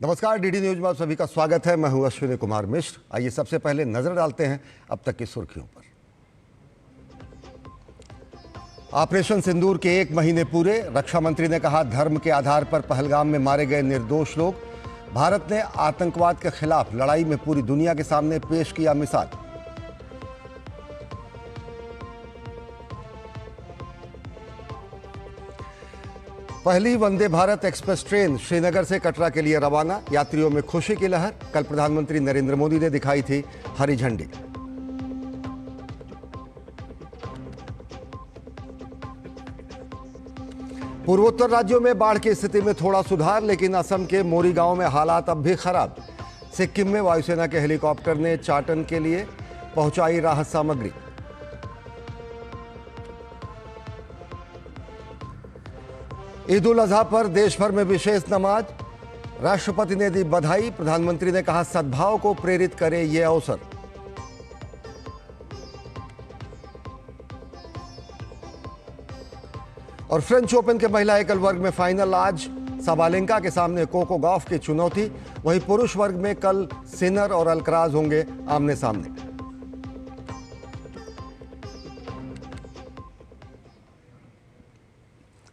नमस्कार, DD news में आप सभी का स्वागत है। मैं हूं अश्विनी कुमार मिश्र। आइए सबसे पहले नजर डालते हैं अब तक की सुर्खियों पर। ऑपरेशन सिंदूर के 1 महीने पूरे। रक्षा मंत्री ने कहा, धर्म के आधार पर पहलगाम में मारे गए निर्दोष लोग। भारत ने आतंकवाद के खिलाफ लड़ाई में पूरी दुनिया के सामने पेश किया मिसाल। पहली वंदे भारत एक्सप्रेस ट्रेन श्रीनगर से कटरा के लिए रवाना। यात्रियों में खुशी की लहर। कल प्रधानमंत्री नरेंद्र मोदी ने दिखाई थी हरी झंडी। पूर्वोत्तर राज्यों में बाढ़ की स्थिति में थोड़ा सुधार, लेकिन असम के मोरी गांव में हालात अब भी खराब। सिक्किम में वायुसेना के हेलीकॉप्टर ने चाटन के लिए पहुंचाई राहत सामग्री। ईद उल अजहा पर देश भर में विशेष नमाज। राष्ट्रपति ने दी बधाई। प्रधानमंत्री ने कहा, सद्भाव को प्रेरित करे ये अवसर। और फ्रेंच ओपन के महिला एकल वर्ग में फाइनल आज। साबालेंका के सामने कोको गॉफ की चुनौती। वहीं पुरुष वर्ग में कल सिनर और अल्कराज होंगे आमने सामने।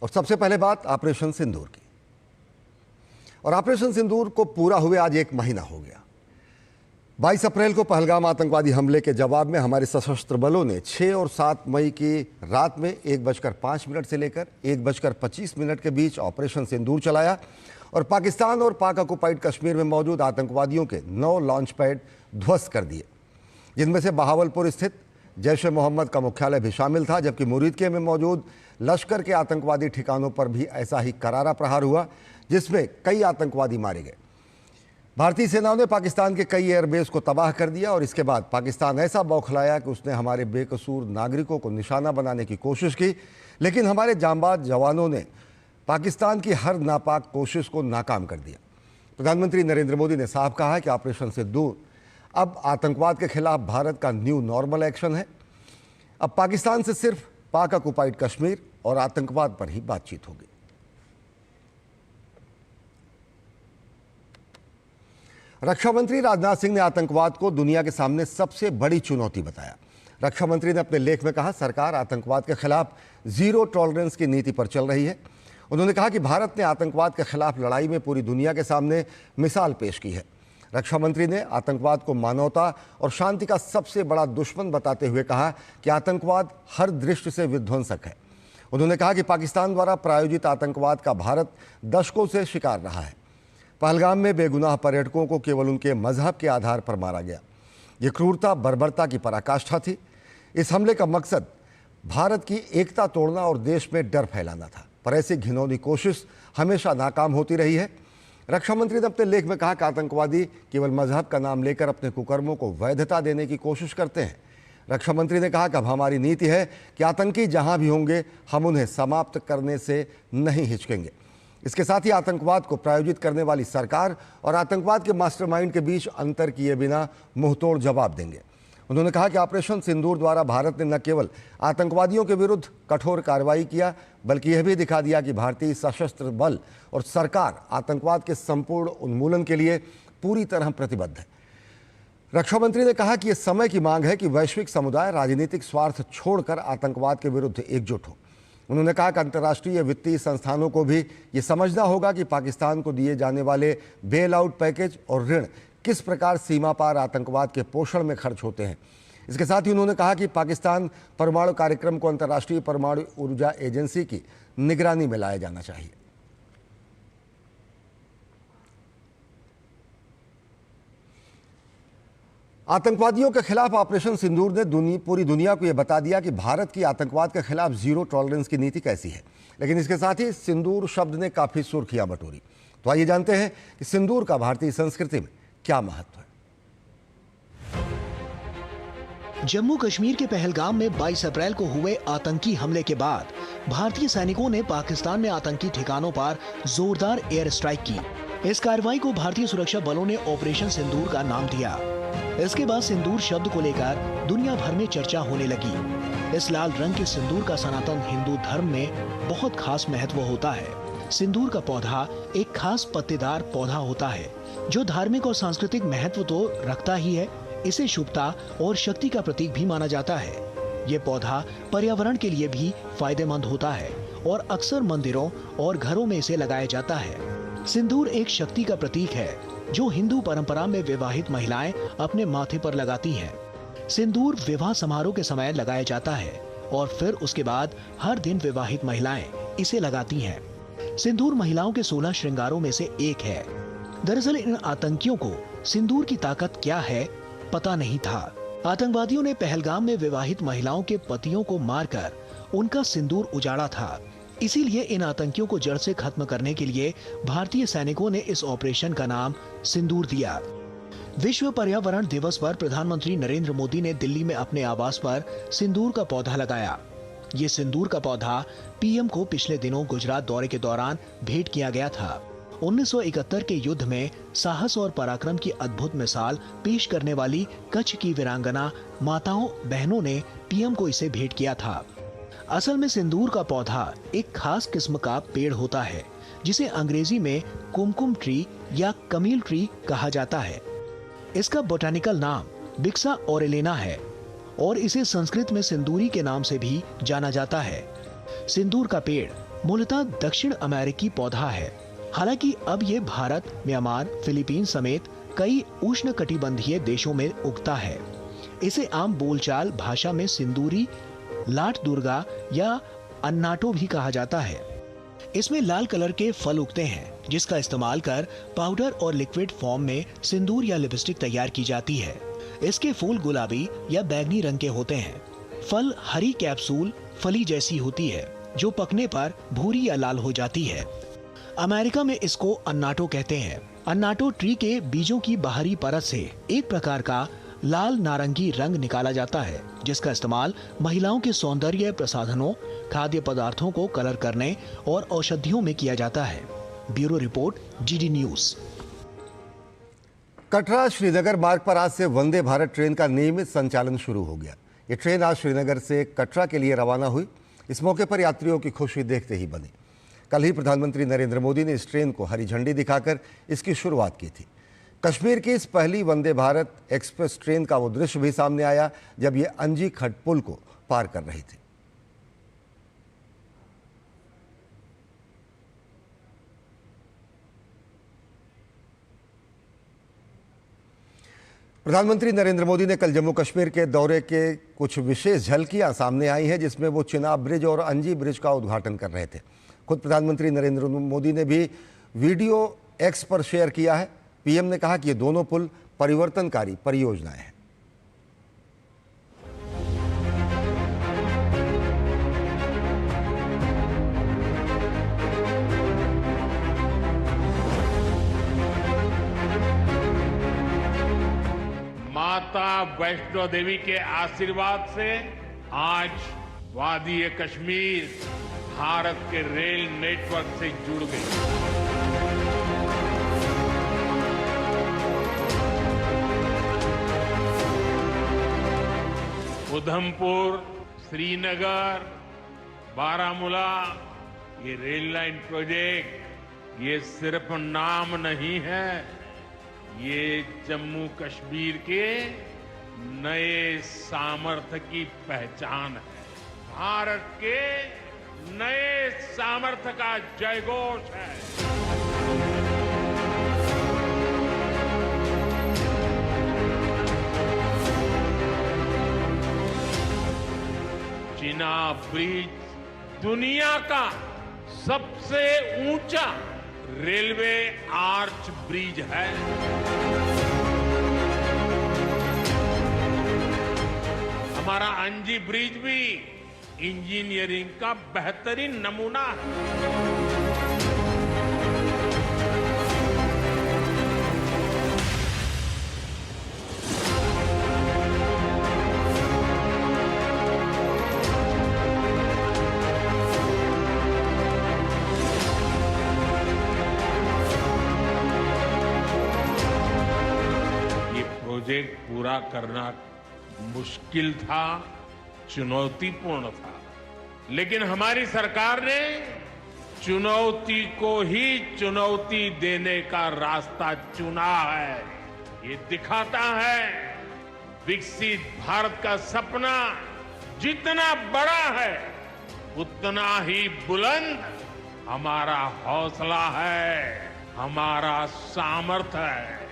और सबसे पहले बात ऑपरेशन सिंदूर की। और ऑपरेशन सिंदूर को पूरा हुए आज 1 महीना हो गया। 22 अप्रैल को पहलगाम आतंकवादी हमले के जवाब में हमारे सशस्त्र बलों ने 6 और 7 मई की रात में 1:05 से लेकर 1:25 के बीच ऑपरेशन सिंदूर चलाया और पाकिस्तान और पाक ऑक्युपाइड कश्मीर में मौजूद आतंकवादियों के 9 लॉन्च पैड ध्वस्त कर दिए, जिनमें से बहावलपुर स्थित जैश ए मोहम्मद का मुख्यालय भी शामिल था, जबकि मुरीदके में मौजूद लश्कर के आतंकवादी ठिकानों पर भी ऐसा ही करारा प्रहार हुआ, जिसमें कई आतंकवादी मारे गए। भारतीय सेनाओं ने पाकिस्तान के कई एयरबेस को तबाह कर दिया और इसके बाद पाकिस्तान ऐसा बौखलाया कि उसने हमारे बेकसूर नागरिकों को निशाना बनाने की कोशिश की, लेकिन हमारे जांबाज जवानों ने पाकिस्तान की हर नापाक कोशिश को नाकाम कर दिया। प्रधानमंत्री नरेंद्र मोदी ने साफ कहा कि ऑपरेशन सिंदूर अब आतंकवाद के खिलाफ भारत का न्यू नॉर्मल एक्शन है। अब पाकिस्तान से सिर्फ पाक ऑक्युपाइड कश्मीर और आतंकवाद पर ही बातचीत होगी। रक्षा मंत्री राजनाथ सिंह ने आतंकवाद को दुनिया के सामने सबसे बड़ी चुनौती बताया। रक्षा मंत्री ने अपने लेख में कहा, सरकार आतंकवाद के खिलाफ जीरो टॉलरेंस की नीति पर चल रही है। उन्होंने कहा कि भारत ने आतंकवाद के खिलाफ लड़ाई में पूरी दुनिया के सामने मिसाल पेश की है। रक्षा मंत्री ने आतंकवाद को मानवता और शांति का सबसे बड़ा दुश्मन बताते हुए कहा कि आतंकवाद हर दृष्टि से विध्वंसक है। उन्होंने कहा कि पाकिस्तान द्वारा प्रायोजित आतंकवाद का भारत दशकों से शिकार रहा है। पहलगाम में बेगुनाह पर्यटकों को केवल उनके मजहब के आधार पर मारा गया। ये क्रूरता बर्बरता की पराकाष्ठा थी। इस हमले का मकसद भारत की एकता तोड़ना और देश में डर फैलाना था, पर ऐसी घिनौनी कोशिश हमेशा नाकाम होती रही है। रक्षा मंत्री ने अपने लेख में कहा कि आतंकवादी केवल मजहब का नाम लेकर अपने कुकर्मों को वैधता देने की कोशिश करते हैं। रक्षा मंत्री ने कहा कि अब हमारी नीति है कि आतंकी जहां भी होंगे हम उन्हें समाप्त करने से नहीं हिचकेंगे। इसके साथ ही आतंकवाद को प्रायोजित करने वाली सरकार और आतंकवाद के मास्टरमाइंड के बीच अंतर किए बिना मुंहतोड़ जवाब देंगे। उन्होंने कहा कि ऑपरेशन सिंदूर द्वारा भारत ने न केवल आतंकवादियों के विरुद्ध कठोर कार्रवाई किया, बल्कि यह भी दिखा दिया कि भारतीय सशस्त्र बल और सरकार आतंकवाद के संपूर्ण उन्मूलन के लिए पूरी तरह प्रतिबद्ध है। रक्षा मंत्री ने कहा कि यह समय की मांग है कि वैश्विक समुदाय राजनीतिक स्वार्थ छोड़कर आतंकवाद के विरुद्ध एकजुट हो। उन्होंने कहा कि अंतर्राष्ट्रीय वित्तीय संस्थानों को भी ये समझना होगा कि पाकिस्तान को दिए जाने वाले बेल आउट पैकेज और ऋण किस प्रकार सीमा पार आतंकवाद के पोषण में खर्च होते हैं। इसके साथ ही उन्होंने कहा कि पाकिस्तान परमाणु कार्यक्रम को अंतर्राष्ट्रीय परमाणु ऊर्जा एजेंसी की निगरानी में लाया जाना चाहिए। आतंकवादियों के खिलाफ ऑपरेशन सिंदूर ने पूरी दुनिया को यह बता दिया कि भारत की आतंकवाद के खिलाफ जीरो टॉलरेंस की नीति कैसी है। लेकिन इसके साथ ही सिंदूर शब्द ने काफी सुर्खियां बटोरी। तो आइए जानते हैं कि सिंदूर का भारतीय संस्कृति में क्या महत्व है। जम्मू कश्मीर के पहलगाम में 22 अप्रैल को हुए आतंकी हमले के बाद भारतीय सैनिकों ने पाकिस्तान में आतंकी ठिकानों पर जोरदार एयर स्ट्राइक की। इस कार्रवाई को भारतीय सुरक्षा बलों ने ऑपरेशन सिंदूर का नाम दिया। इसके बाद सिंदूर शब्द को लेकर दुनिया भर में चर्चा होने लगी। इस लाल रंग के सिंदूर का सनातन हिंदू धर्म में बहुत खास महत्व होता है। सिंदूर का पौधा एक खास पत्तेदार पौधा होता है जो धार्मिक और सांस्कृतिक महत्व तो रखता ही है, इसे शुभता और शक्ति का प्रतीक भी माना जाता है। ये पौधा पर्यावरण के लिए भी फायदेमंद होता है और अक्सर मंदिरों और घरों में इसे लगाया जाता है। सिंदूर एक शक्ति का प्रतीक है जो हिंदू परंपरा में विवाहित महिलाएं अपने माथे पर लगाती हैं। सिंदूर विवाह समारोह के समय लगाया जाता है और फिर उसके बाद हर दिन विवाहित महिलाएं इसे लगाती हैं। सिंदूर महिलाओं के 16 श्रृंगारों में से एक है। दरअसल इन आतंकियों को सिंदूर की ताकत क्या है पता नहीं था। आतंकवादियों ने पहलगाम में विवाहित महिलाओं के पतियों को मारकर उनका सिंदूर उजाड़ा था। इसीलिए इन आतंकियों को जड़ से खत्म करने के लिए भारतीय सैनिकों ने इस ऑपरेशन का नाम सिंदूर दिया। विश्व पर्यावरण दिवस पर प्रधानमंत्री नरेंद्र मोदी ने दिल्ली में अपने आवास पर सिंदूर का पौधा लगाया। ये सिंदूर का पौधा पीएम को पिछले दिनों गुजरात दौरे के दौरान भेंट किया गया था। 1971 के युद्ध में साहस और पराक्रम की अद्भुत मिसाल पेश करने वाली कच्छ की वीरांगना माताओं बहनों ने पीएम को इसे भेंट किया था। असल में सिंदूर का पौधा एक खास किस्म का पेड़ होता है जिसे अंग्रेजी में कुमकुम ट्री या कमील ट्री कहा जाता है। इसका बोटानिकल नाम बिक्सा ओरेलिना है और इसे संस्कृत में सिंदूरी के नाम से भी जाना जाता है। सिंदूर का पेड़ मूलतः दक्षिण अमेरिकी पौधा है। हालांकि अब ये भारत, म्यांमार, फिलीपींस समेत कई उष्णकटिबंधीय देशों में उगता है। इसे आम बोलचाल भाषा में सिंदूरी, लाट दुर्गा या अन्नाटो भी कहा जाता है। इसमें लाल कलर के फल उगते हैं जिसका इस्तेमाल कर पाउडर और लिक्विड फॉर्म में सिंदूर या लिपस्टिक तैयार की जाती है। इसके फूल गुलाबी या बैंगनी रंग के होते हैं। फल हरी कैप्सूल फली जैसी होती है जो पकने पर भूरी या लाल हो जाती है। अमेरिका में इसको अन्नाटो कहते हैं। अन्नाटो ट्री के बीजों की बाहरी परत से एक प्रकार का लाल नारंगी रंग निकाला जाता है जिसका इस्तेमाल महिलाओं के सौंदर्य प्रसाधनों, खाद्य पदार्थों को कलर करने और औषधियों में किया जाता है। Bureau report, GD news. Katra Srinagar मार्ग पर आज से वंदे भारत ट्रेन का नियमित संचालन शुरू हो गया। ये ट्रेन आज श्रीनगर से कटरा के लिए रवाना हुई। इस मौके पर यात्रियों की खुशी देखते ही बनी। कल ही प्रधानमंत्री नरेंद्र मोदी ने इस ट्रेन को हरी झंडी दिखाकर इसकी शुरुआत की थी। कश्मीर की इस पहली वंदे भारत एक्सप्रेस ट्रेन का वो दृश्य भी सामने आया जब ये अंजी खट पुल को पार कर रही थी। प्रधानमंत्री नरेंद्र मोदी ने कल जम्मू कश्मीर के दौरे के कुछ विशेष झलकियां सामने आई हैं जिसमें वो चिनाब ब्रिज और अंजी ब्रिज का उद्घाटन कर रहे थे। खुद प्रधानमंत्री नरेंद्र मोदी ने भी वीडियो एक्स पर शेयर किया है। पीएम ने कहा कि ये दोनों पुल परिवर्तनकारी परियोजनाएं हैं। माता वैष्णो देवी के आशीर्वाद से आज वादी कश्मीर भारत के रेल नेटवर्क से जुड़ गई। उधमपुर, श्रीनगर, बारामूला, ये रेल लाइन प्रोजेक्ट ये सिर्फ नाम नहीं है, ये जम्मू कश्मीर के नए सामर्थ्य की पहचान है। भारत के नए सामर्थ्य का जयघोष है। चिनाब ब्रिज दुनिया का सबसे ऊंचा रेलवे आर्च ब्रिज है। हमारा अंजी ब्रिज भी इंजीनियरिंग का बेहतरीन नमूना है। ये प्रोजेक्ट पूरा करना मुश्किल था, चुनौतीपूर्ण था, लेकिन हमारी सरकार ने चुनौती को ही चुनौती देने का रास्ता चुना है। ये दिखाता है विकसित भारत का सपना जितना बड़ा है उतना ही बुलंद हमारा हौसला है, हमारा सामर्थ्य है।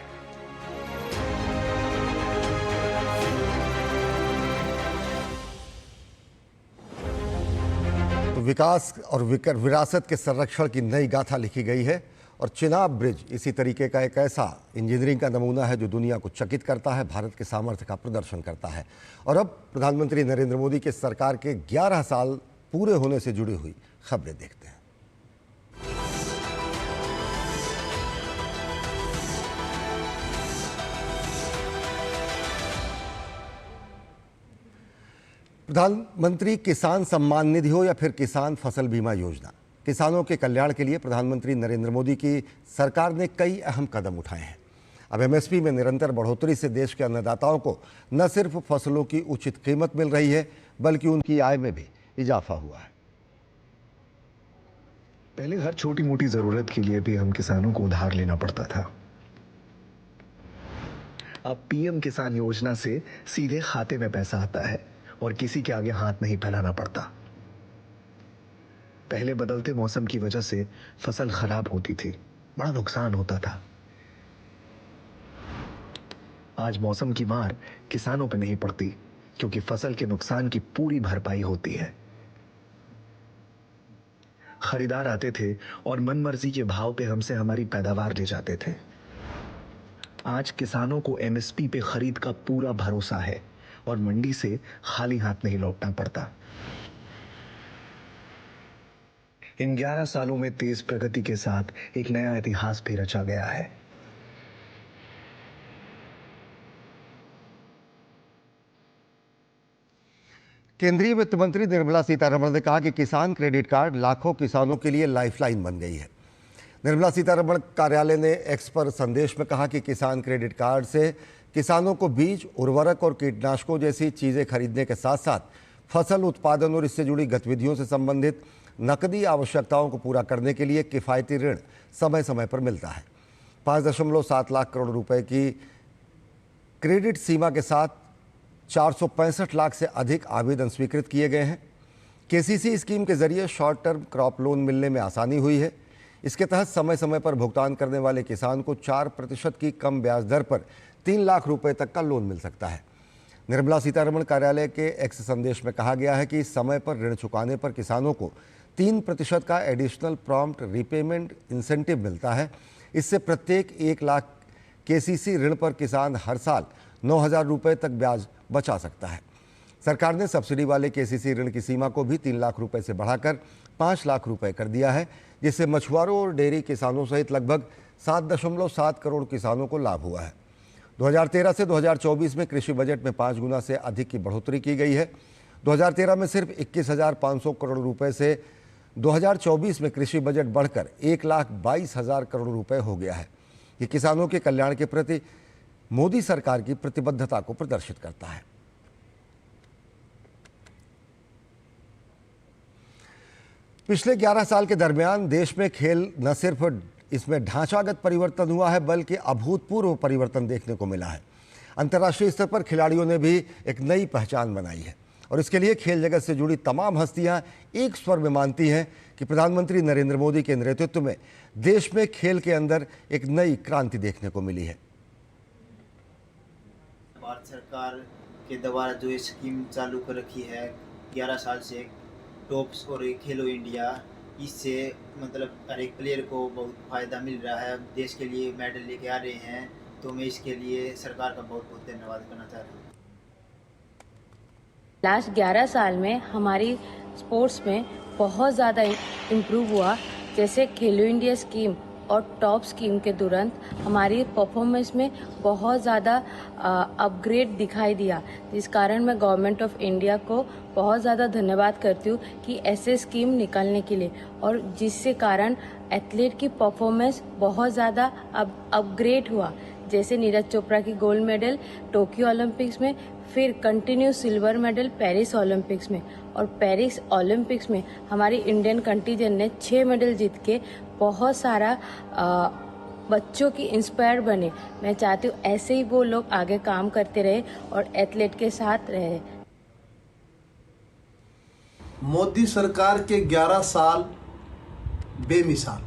तो विकास और विरासत के संरक्षण की नई गाथा लिखी गई है और चिनाब ब्रिज इसी तरीके का एक ऐसा इंजीनियरिंग का नमूना है जो दुनिया को चकित करता है, भारत के सामर्थ्य का प्रदर्शन करता है। और अब प्रधानमंत्री नरेंद्र मोदी के सरकार के 11 साल पूरे होने से जुड़ी हुई खबरें देखते हैं। प्रधानमंत्री किसान सम्मान निधि हो या फिर किसान फसल बीमा योजना, किसानों के कल्याण के लिए प्रधानमंत्री नरेंद्र मोदी की सरकार ने कई अहम कदम उठाए हैं। अब एमएसपी में निरंतर बढ़ोतरी से देश के अन्नदाताओं को न सिर्फ फसलों की उचित कीमत मिल रही है बल्कि उनकी आय में भी इजाफा हुआ है। पहले हर छोटी मोटी जरूरत के लिए भी हम किसानों को उधार लेना पड़ता था। अब पीएम किसान योजना से सीधे खाते में पैसा आता है और किसी के आगे हाथ नहीं फैलाना पड़ता। पहले बदलते मौसम की वजह से फसल खराब होती थी, बड़ा नुकसान होता था। आज मौसम की मार किसानों पे नहीं पड़ती क्योंकि फसल के नुकसान की पूरी भरपाई होती है। खरीदार आते थे और मनमर्जी के भाव पे हमसे हमारी पैदावार ले जाते थे। आज किसानों को एमएसपी पे खरीद का पूरा भरोसा है और मंडी से खाली हाथ नहीं लौटना पड़ता। इन 11 सालों में तेज प्रगति के साथ एक नया इतिहास भी रचा गया है। केंद्रीय वित्त मंत्री निर्मला सीतारमण ने कहा कि किसान क्रेडिट कार्ड लाखों किसानों के लिए लाइफलाइन बन गई है। निर्मला सीतारमण कार्यालय ने एक्स पर संदेश में कहा कि किसान क्रेडिट कार्ड से किसानों को बीज, उर्वरक और कीटनाशकों जैसी चीज़ें खरीदने के साथ साथ फसल उत्पादन और इससे जुड़ी गतिविधियों से संबंधित नकदी आवश्यकताओं को पूरा करने के लिए किफ़ायती ऋण समय समय पर मिलता है। 5.7 लाख करोड़ रुपए की क्रेडिट सीमा के साथ 465 लाख से अधिक आवेदन स्वीकृत किए गए हैं। केसीसी स्कीम के जरिए शॉर्ट टर्म क्रॉप लोन मिलने में आसानी हुई है। इसके तहत समय समय पर भुगतान करने वाले किसान को 4% की कम ब्याज दर पर 3 लाख रुपए तक का लोन मिल सकता है। निर्मला सीतारमण कार्यालय के एक्स संदेश में कहा गया है कि समय पर ऋण चुकाने पर किसानों को 3% का एडिशनल प्रॉम्प्ट रीपेमेंट इंसेंटिव मिलता है। इससे प्रत्येक 1 लाख केसीसी ऋण पर किसान हर साल 9,000 रुपये तक ब्याज बचा सकता है। सरकार ने सब्सिडी वाले केसीसी ऋण की सीमा को भी 3 लाख रुपए से बढ़ाकर 5 लाख रुपए कर दिया है, जिससे मछुआरों और डेयरी किसानों सहित लगभग 7.7 करोड़ किसानों को लाभ हुआ है। 2013 से 2024 में कृषि बजट में 5 गुना से अधिक की बढ़ोतरी की गई है। 2013 में सिर्फ 21,500 करोड़ रुपए से 2024 में कृषि बजट बढ़कर 1,22,000 करोड़ रुपए हो गया है। ये किसानों के कल्याण के प्रति मोदी सरकार की प्रतिबद्धता को प्रदर्शित करता है। पिछले 11 साल के दरमियान देश में खेल न सिर्फ इसमें ढांचागत परिवर्तन हुआ है बल्कि अभूतपूर्व परिवर्तन देखने को मिला है। अंतर्राष्ट्रीय स्तर पर खिलाड़ियों ने भी एक नई पहचान बनाई है और इसके लिए खेल जगत से जुड़ी तमाम हस्तियां एक स्वर में मानती हैं कि प्रधानमंत्री नरेंद्र मोदी के नेतृत्व में देश में खेल के अंदर एक नई क्रांति देखने को मिली है। भारत सरकार के द्वारा जो ये स्कीम चालू कर रखी है 11 साल से, टॉप्स और खेलो इंडिया, इससे मतलब हर एक प्लेयर को बहुत फ़ायदा मिल रहा है। देश के लिए मेडल लेके आ रहे हैं, तो मैं इसके लिए सरकार का बहुत बहुत धन्यवाद करना चाह रहा हूँ। लास्ट 11 साल में हमारी स्पोर्ट्स में बहुत ज़्यादा इम्प्रूव हुआ। जैसे खेलो इंडिया स्कीम और टॉप स्कीम के तुरंत हमारी परफॉर्मेंस में बहुत ज़्यादा अपग्रेड दिखाई दिया, जिस कारण मैं गवर्नमेंट ऑफ इंडिया को बहुत ज़्यादा धन्यवाद करती हूँ कि ऐसे स्कीम निकलने के लिए, और जिससे कारण एथलीट की परफॉर्मेंस बहुत ज़्यादा अपग्रेड हुआ, जैसे नीरज चोपड़ा की गोल्ड मेडल टोक्यो ओलंपिक्स में, फिर continue silver medal Paris Olympics में, और पेरिस ओलंपिक्स में हमारी इंडियन कंटीजेंट ने 6 मेडल जीत के बहुत सारा बच्चों की इंस्पायर बने। मैं चाहती हूँ ऐसे ही वो लोग आगे काम करते रहे और एथलीट के साथ रहे। मोदी सरकार के 11 साल बेमिसाल।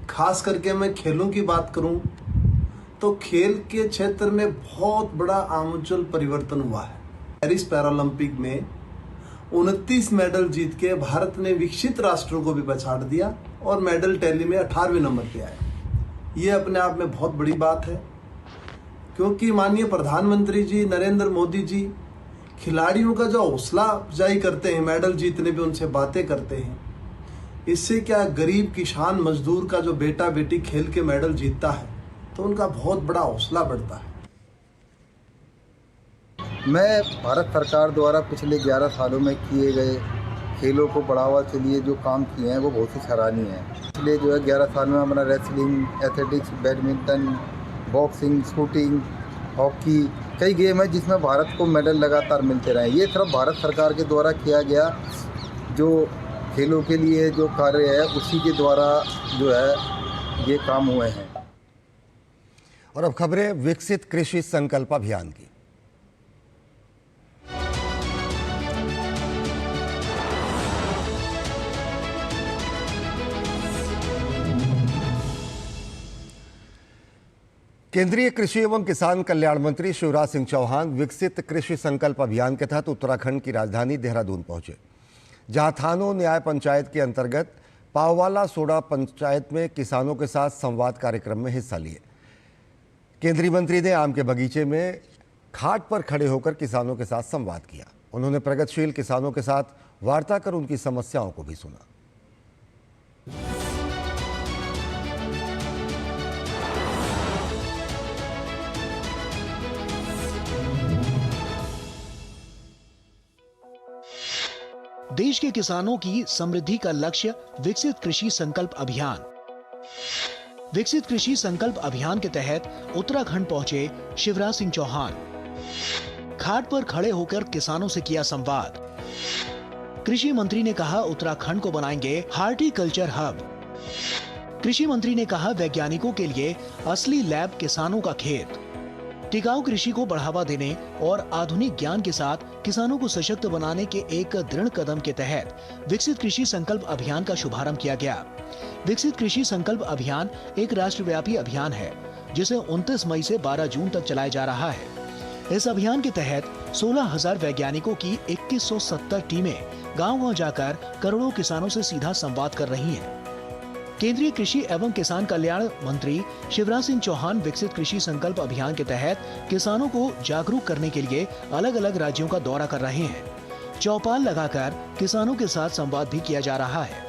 खास करके मैं खेलों की बात करूं तो खेल के क्षेत्र में बहुत बड़ा आमूल परिवर्तन हुआ है। पेरिस पैरालंपिक में 29 मेडल जीत के भारत ने विकसित राष्ट्रों को भी पछाड़ दिया और मेडल टैली में 18वें नंबर पे आए। ये अपने आप में बहुत बड़ी बात है, क्योंकि माननीय प्रधानमंत्री जी नरेंद्र मोदी जी खिलाड़ियों का जो हौसला अफजाई करते हैं, मेडल जीतने पे उनसे बातें करते हैं, इससे क्या गरीब किसान मजदूर का जो बेटा बेटी खेल के मेडल जीतता है तो उनका बहुत बड़ा हौसला बढ़ता है। मैं भारत सरकार द्वारा पिछले 11 सालों में किए गए खेलों को बढ़ावा के लिए जो काम किए हैं वो बहुत ही सराहनीय है। इसलिए जो है 11 साल में हमारा wrestling, athletics, badminton, boxing, shooting, hockey, कई गेम है जिसमें भारत को मेडल लगातार मिलते रहे। ये सिर्फ भारत सरकार के द्वारा किया गया जो खेलों के लिए जो कार्य है उसी के द्वारा जो है ये काम हुए हैं। और अब खबरें विकसित कृषि संकल्प अभियान की। केंद्रीय कृषि एवं किसान कल्याण मंत्री शिवराज सिंह चौहान विकसित कृषि संकल्प अभियान के तहत उत्तराखंड की राजधानी देहरादून पहुंचे, जहां थानो न्याय पंचायत के अंतर्गत पाववाला सोडा पंचायत में किसानों के साथ संवाद कार्यक्रम में हिस्सा लिए। केंद्रीय मंत्री ने आम के बगीचे में घाट पर खड़े होकर किसानों के साथ संवाद किया। उन्होंने प्रगतिशील किसानों के साथ वार्ता कर उनकी समस्याओं को भी सुना। देश के किसानों की समृद्धि का लक्ष्य विकसित कृषि संकल्प अभियान। विकसित कृषि संकल्प अभियान के तहत उत्तराखंड पहुंचे शिवराज सिंह चौहान। घाट पर खड़े होकर किसानों से किया संवाद। कृषि मंत्री ने कहा उत्तराखंड को बनाएंगे हार्टिकल्चर हब। कृषि मंत्री ने कहा वैज्ञानिकों के लिए असली लैब किसानों का खेत। टिकाऊ कृषि को बढ़ावा देने और आधुनिक ज्ञान के साथ किसानों को सशक्त बनाने के एक दृढ़ कदम के तहत विकसित कृषि संकल्प अभियान का शुभारंभ किया गया। विकसित कृषि संकल्प अभियान एक राष्ट्रव्यापी अभियान है जिसे 29 मई से 12 जून तक चलाया जा रहा है। इस अभियान के तहत 16,000 वैज्ञानिकों की 2170 टीमें गाँव-गाँव जाकर करोड़ों किसानों से सीधा संवाद कर रही हैं। केंद्रीय कृषि एवं किसान कल्याण मंत्री शिवराज सिंह चौहान विकसित कृषि संकल्प अभियान के तहत किसानों को जागरूक करने के लिए अलग अलग राज्यों का दौरा कर रहे हैं। चौपाल लगाकर किसानों के साथ संवाद भी किया जा रहा है।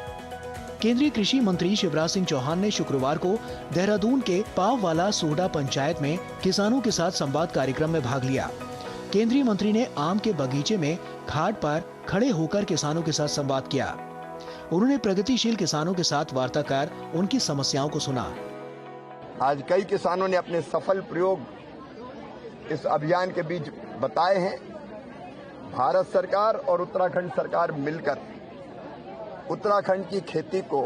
केंद्रीय कृषि मंत्री शिवराज सिंह चौहान ने शुक्रवार को देहरादून के पाववाला सोडा पंचायत में किसानों के साथ संवाद कार्यक्रम में भाग लिया। केंद्रीय मंत्री ने आम के बगीचे में घाट पर खड़े होकर किसानों के साथ संवाद किया। उन्होंने प्रगतिशील किसानों के साथ वार्ता कर उनकी समस्याओं को सुना। आज कई किसानों ने अपने सफल प्रयोग इस अभियान के बीच बताए हैं। भारत सरकार और उत्तराखंड सरकार मिलकर उत्तराखंड की खेती को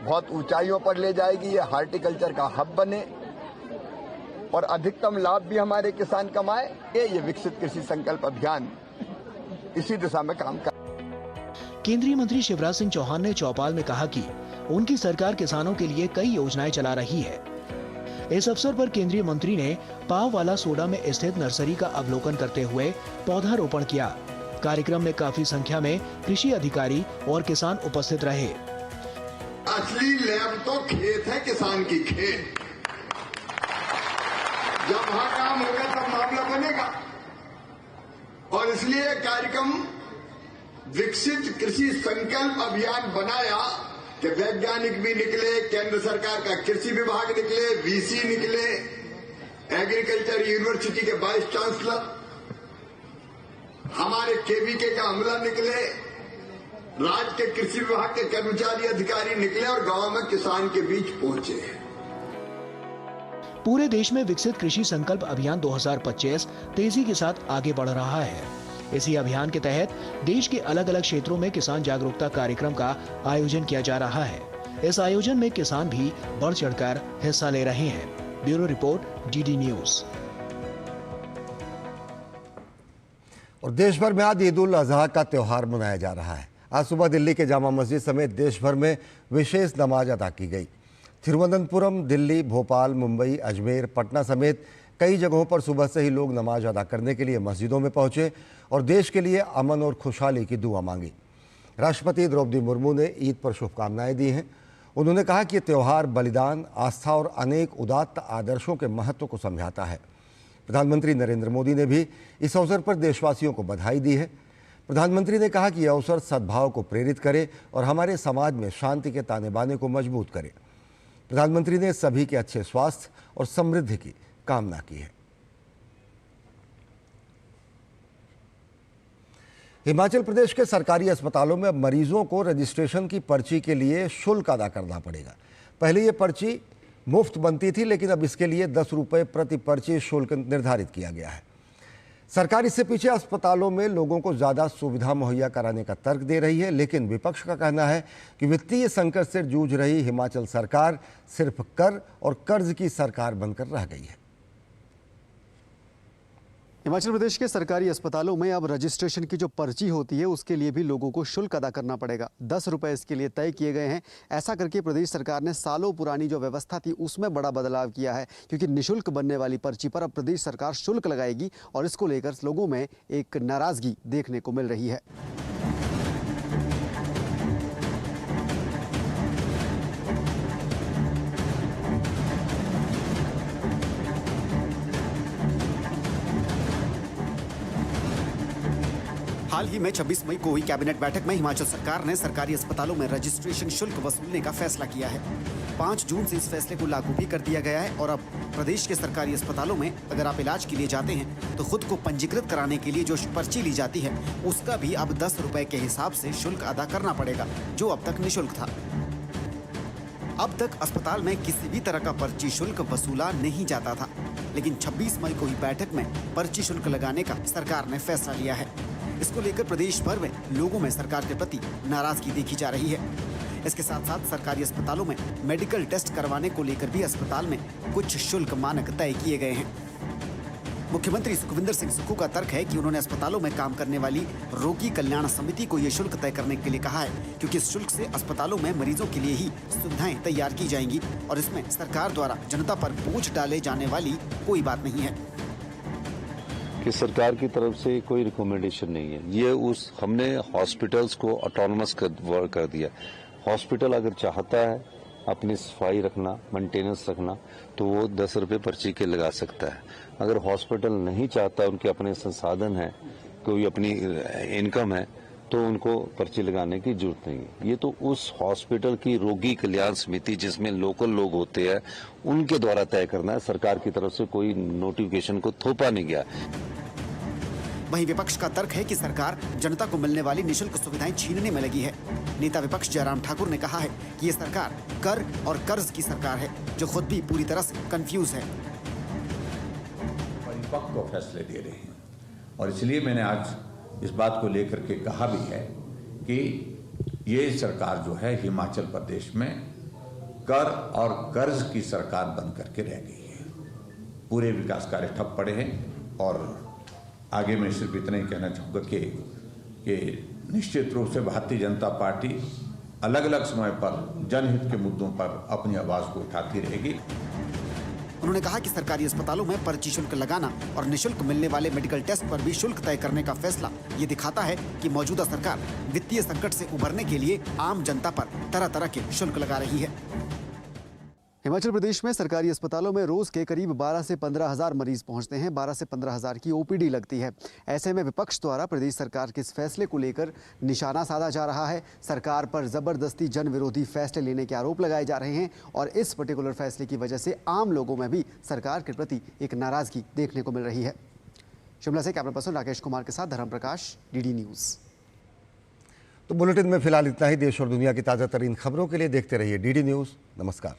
बहुत ऊंचाइयों पर ले जाएगी। ये हार्टिकल्चर का हब बने और अधिकतम लाभ भी हमारे किसान कमाए। ये विकसित कृषि संकल्प अभियान इसी दिशा में काम कर। केंद्रीय मंत्री शिवराज सिंह चौहान ने चौपाल में कहा कि उनकी सरकार किसानों के लिए कई योजनाएं चला रही है। इस अवसर पर केंद्रीय मंत्री ने पाववाला सोडा में स्थित नर्सरी का अवलोकन करते हुए पौधारोपण किया। कार्यक्रम में काफी संख्या में कृषि अधिकारी और किसान उपस्थित रहे। असली लैब तो खेत है, किसान की खेत। जब वहां काम होगा तब मामला बनेगा। और इसलिए कार्यक्रम विकसित कृषि संकल्प अभियान बनाया कि वैज्ञानिक भी निकले, केंद्र सरकार का कृषि विभाग निकले, वीसी निकले, एग्रीकल्चर यूनिवर्सिटी के वाइस चांसलर, हमारे केवीके का अमला निकले, राज्य के कृषि विभाग के कर्मचारी अधिकारी निकले और गांव में किसान के बीच पहुंचे। पूरे देश में विकसित कृषि संकल्प अभियान 2025 तेजी के साथ आगे बढ़ रहा है। इसी अभियान के तहत देश के अलग अलग क्षेत्रों में किसान जागरूकता कार्यक्रम का आयोजन किया जा रहा है। इस आयोजन में किसान भी बढ़ चढ़कर हिस्सा ले रहे हैं। Bureau report, DD news. और देश भर में आज ईद उल अजहा का त्यौहार मनाया जा रहा है। आज सुबह दिल्ली के जामा मस्जिद समेत देश भर में विशेष नमाज अदा की गई। तिरुवनंतपुरम, दिल्ली, भोपाल, मुंबई, अजमेर, पटना समेत कई जगहों पर सुबह से ही लोग नमाज अदा करने के लिए मस्जिदों में पहुंचे और देश के लिए अमन और खुशहाली की दुआ मांगी। राष्ट्रपति द्रौपदी मुर्मू ने ईद पर शुभकामनाएं दी हैं। उन्होंने कहा कि ये त्यौहार बलिदान, आस्था और अनेक उदात्त आदर्शों के महत्व को समझाता है। प्रधानमंत्री नरेंद्र मोदी ने भी इस अवसर पर देशवासियों को बधाई दी है। प्रधानमंत्री ने कहा कि यह अवसर सद्भाव को प्रेरित करे और हमारे समाज में शांति के ताने बाने को मजबूत करे। प्रधानमंत्री ने सभी के अच्छे स्वास्थ्य और समृद्धि की कामना की है। हिमाचल प्रदेश के सरकारी अस्पतालों में अब मरीजों को रजिस्ट्रेशन की पर्ची के लिए शुल्क अदा करना पड़ेगा। पहले ये पर्ची मुफ्त बनती थी, लेकिन अब इसके लिए 10 रुपये प्रति पर्ची शुल्क निर्धारित किया गया है। सरकार इससे पीछे अस्पतालों में लोगों को ज़्यादा सुविधा मुहैया कराने का तर्क दे रही है, लेकिन विपक्ष का कहना है कि वित्तीय संकट से जूझ रही हिमाचल सरकार सिर्फ कर और कर्ज की सरकार बनकर रह गई है। हिमाचल प्रदेश के सरकारी अस्पतालों में अब रजिस्ट्रेशन की जो पर्ची होती है उसके लिए भी लोगों को शुल्क अदा करना पड़ेगा। 10 रुपये इसके लिए तय किए गए हैं। ऐसा करके प्रदेश सरकार ने सालों पुरानी जो व्यवस्था थी उसमें बड़ा बदलाव किया है, क्योंकि निःशुल्क बनने वाली पर्ची पर अब प्रदेश सरकार शुल्क लगाएगी और इसको लेकर लोगों में एक नाराजगी देखने को मिल रही है। हाल ही में 26 मई को हुई कैबिनेट बैठक में हिमाचल सरकार ने सरकारी अस्पतालों में रजिस्ट्रेशन शुल्क वसूलने का फैसला किया है। 5 जून से इस फैसले को लागू भी कर दिया गया है और अब प्रदेश के सरकारी अस्पतालों में अगर आप इलाज के लिए जाते हैं तो खुद को पंजीकृत कराने के लिए जो पर्ची ली जाती है उसका भी अब 10 रुपए के हिसाब से शुल्क अदा करना पड़ेगा, जो अब तक निःशुल्क था। अब तक अस्पताल में किसी भी तरह का पर्ची शुल्क वसूला नहीं जाता था, लेकिन 26 मई को हुई बैठक में पर्ची शुल्क लगाने का सरकार ने फैसला लिया है। इसको लेकर प्रदेश भर में लोगों में सरकार के प्रति नाराजगी देखी जा रही है। इसके साथ साथ सरकारी अस्पतालों में मेडिकल टेस्ट करवाने को लेकर भी अस्पताल में कुछ शुल्क मानक तय किए गए हैं। मुख्यमंत्री सुखविंदर सिंह सुक्खू का तर्क है कि उन्होंने अस्पतालों में काम करने वाली रोगी कल्याण समिति को ये शुल्क तय करने के लिए कहा है, क्योंकि इस शुल्क से अस्पतालों में मरीजों के लिए ही सुविधाएं तैयार की जाएंगी और इसमें सरकार द्वारा जनता पर बोझ डाले जाने वाली कोई बात नहीं है। कि सरकार की तरफ से कोई रिकमेंडेशन नहीं है। ये हमने हॉस्पिटल्स को ऑटोनमस कर दिया। हॉस्पिटल अगर चाहता है अपनी सफाई रखना, मेंटेनेंस रखना, तो वो 10 रुपये पर्ची के लगा सकता है। अगर हॉस्पिटल नहीं चाहता, उनके अपने संसाधन है, कोई अपनी इनकम है, तो उनको पर्ची लगाने की जरूरत नहीं है। ये तो उस हॉस्पिटल की रोगी कल्याण समिति जिसमें लोकल लोग होते हैं उनके द्वारा तय करना है। सरकार की तरफ से कोई नोटिफिकेशन को थोपा नहीं गया। वहीं विपक्ष का तर्क है कि सरकार जनता को मिलने वाली निःशुल्क सुविधाएं छीनने में लगी है। नेता विपक्ष जयराम ठाकुर ने कहा है कि ये सरकार कर और कर्ज की सरकार है, जो खुद भी पूरी तरह से कंफ्यूज है। परिपक्व फैसले दे रहे हैं और इसलिए मैंने आज इस बात को लेकर के कहा भी है कि ये सरकार जो है हिमाचल प्रदेश में कर और कर्ज की सरकार बन करके रह गई है। पूरे विकास कार्य ठप पड़े हैं और आगे मैं सिर्फ इतना ही कहना चाहूँगा कि निश्चित रूप से भारतीय जनता पार्टी अलग अलग समय पर जनहित के मुद्दों पर अपनी आवाज़ को उठाती रहेगी। उन्होंने कहा कि सरकारी अस्पतालों में पर्ची शुल्क लगाना और निःशुल्क मिलने वाले मेडिकल टेस्ट पर भी शुल्क तय करने का फैसला ये दिखाता है कि मौजूदा सरकार वित्तीय संकट से उबरने के लिए आम जनता पर तरह तरह के शुल्क लगा रही है। हिमाचल प्रदेश में सरकारी अस्पतालों में रोज के करीब 12 से 15 हज़ार मरीज पहुंचते हैं। 12 से 15 हज़ार की ओपीडी लगती है। ऐसे में विपक्ष द्वारा प्रदेश सरकार के इस फैसले को लेकर निशाना साधा जा रहा है। सरकार पर जबरदस्ती जन विरोधी फैसले लेने के आरोप लगाए जा रहे हैं और इस पर्टिकुलर फैसले की वजह से आम लोगों में भी सरकार के प्रति एक नाराजगी देखने को मिल रही है। शिमला से कैमरा पर्सन राकेश कुमार के साथ धर्म प्रकाश, डीडी न्यूज़। तो बुलेटिन में फिलहाल इतना ही। देश और दुनिया की ताज़ा तरीन खबरों के लिए देखते रहिए डीडी न्यूज़। नमस्कार।